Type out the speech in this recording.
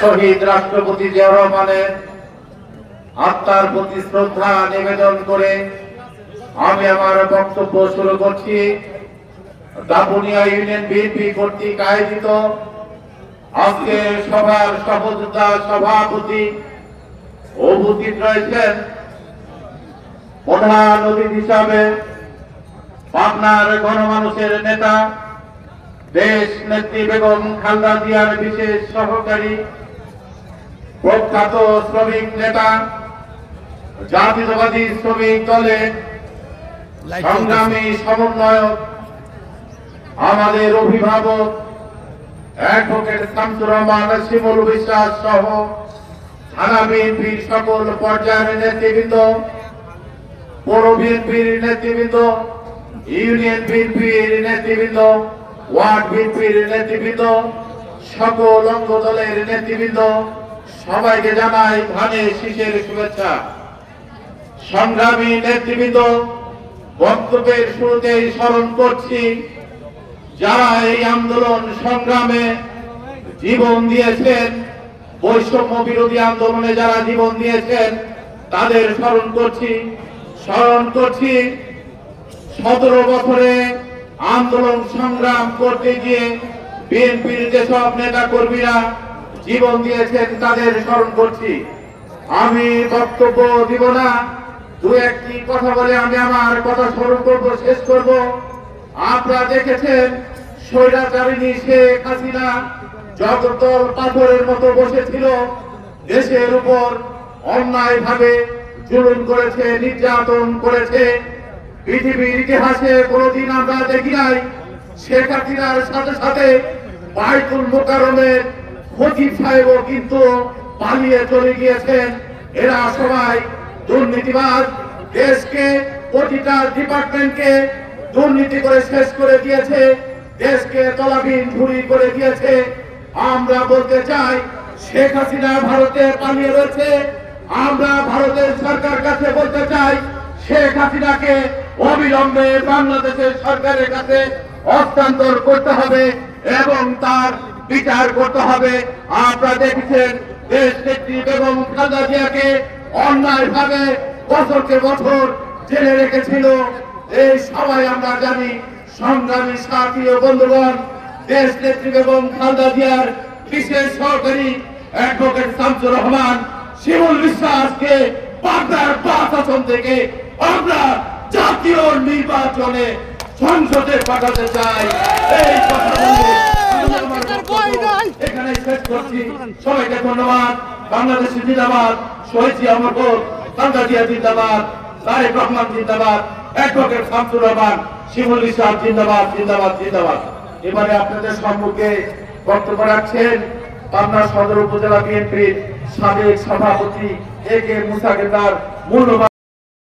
শহীদ রাষ্ট্রপতি জিয়াউর রহমানের আত্মার প্রতি শ্রদ্ধা নিবেদন করে আমি আমার বক্তব্য শুরু করছি। দাপুনিয়া ইউনিয়ন বিএনপি কর্তৃক আয়োজিত আজকে সভার সভাপতি উপস্থিত রয়েছেন প্রধান অতিথি হিসাবে পাবনার গণমানুষের নেতা দেশ নেত্রী বেগম খালেদা জিয়ার বিশেষ সহকারী প্রখ্যাত শ্রমিক নেতা জাতীয়তাবাদী শ্রমিক দলের সংগ্রামী সমন্বয়ক আমাদের অভিভাবক অ্যাডভোকেট শামসুর রহমান শিমুল বিশ্বাস সহ থানা বিএনপির সকল পর্যায়ের নেতৃবৃন্দ, পৌর বিএনপির নেতৃবৃন্দ, ইউনিয়ন বিএনপির নেতৃবৃন্দ, ওয়ার্ড বিএনপির নেতৃবৃন্দ, সকল অঙ্গ দলের নেতৃবৃন্দ, সবাইকে জানাই ধানের শীষের শুভেচ্ছা। সংগ্রামী নেতৃবৃন্দ, বক্তব্যের শুরুতেই স্মরণ করছি যারা এই আন্দোলন সংগ্রামে জীবন দিয়েছেন, বৈষম্য বিরোধী আন্দোলনে যারা জীবন দিয়েছেন তাদের স্মরণ করছি 17 বছরে আন্দোলন সংগ্রাম করতে গিয়ে বিএনপির যেসব নেতা কর্মীরা জীবন দিয়েছেন তাদের স্মরণ করছি। আমি বক্তব্য দিব না, দু একটি কথা বলে আমি আমার কথা স্মরণ করব, শেষ করব। আপনারা দেখেছেন স্বৈরাচারিণী শেখ হাসিনা জগদ্দল পাথরের মতো বসেছিল, দেশের উপর অন্যায়ভাবে জুলুম করেছে, নির্যাতন করেছে। পৃথিবীর ইতিহাসে কোনোদিন আমরা দেখি নাই শেখ হাসিনার সাথে সাথে বাইতুল মোকাররমের খতিব সাহেবও কিন্তু পালিয়ে চলে গিয়েছেন। এরা সবাই দুর্নীতিবাজ, দেশকে প্রতিটা ডিপার্টমেন্টকে দুর্নীতি করে শেষ করে দিয়েছে, দেশকে তলাবিহীন ঝুড়ি করে দিয়েছে। আমরা বলতে চাই শেখ হাসিনা ভারতে পালিয়ে রয়েছে। আমরা ভারতের সরকার কাছে বলতে চাই শেখ হাসিনাকে অবিলম্বে বাংলাদেশের সরকারের কাছে হস্তান্তর করতে হবে এবং তার বিচার করতে হবে। আপনারা দেখেছেন দেশ নেত্রী বেগম খালেদা জিয়াকে অন্যায়ভাবে বছরকে বছর জেলে রেখেছিল। এই সবাই আমরা জানি। সংগ্রামী সাথী ও বন্ধুগণ, দেশ নেত্রী বেগম খালেদা জিয়ার বিশেষ সহকারী অ্যাডভোকেট শামসুর রহমান শিমুল বিশ্বাসকে পাবনার 5 আসন থেকে আমরা জাতীয় নির্বাচনে সংসদে পাঠাতে চাই। এই কথা বলে এখানে শেষ করছি। সবাইকে ধন্যবাদ। বাংলাদেশ জিন্দাবাদ, শহীদ জিয়া অমর, খালেদা জিয়া জিন্দাবাদ, তারেক রহমান জিন্দাবাদ, অ্যাডভোকেট শামসুর রহমান শিমুল বিশ্বাস জিন্দাবাদ, জিন্দাবাদ, জিন্দাবাদ। এবারে আপনাদের সম্মুখে বক্তব্য রাখছেন পাবনা সদর উপজেলা বিএনপির সাবেক সভাপতি এ কে মুসা গেন্দার। মূল্যবান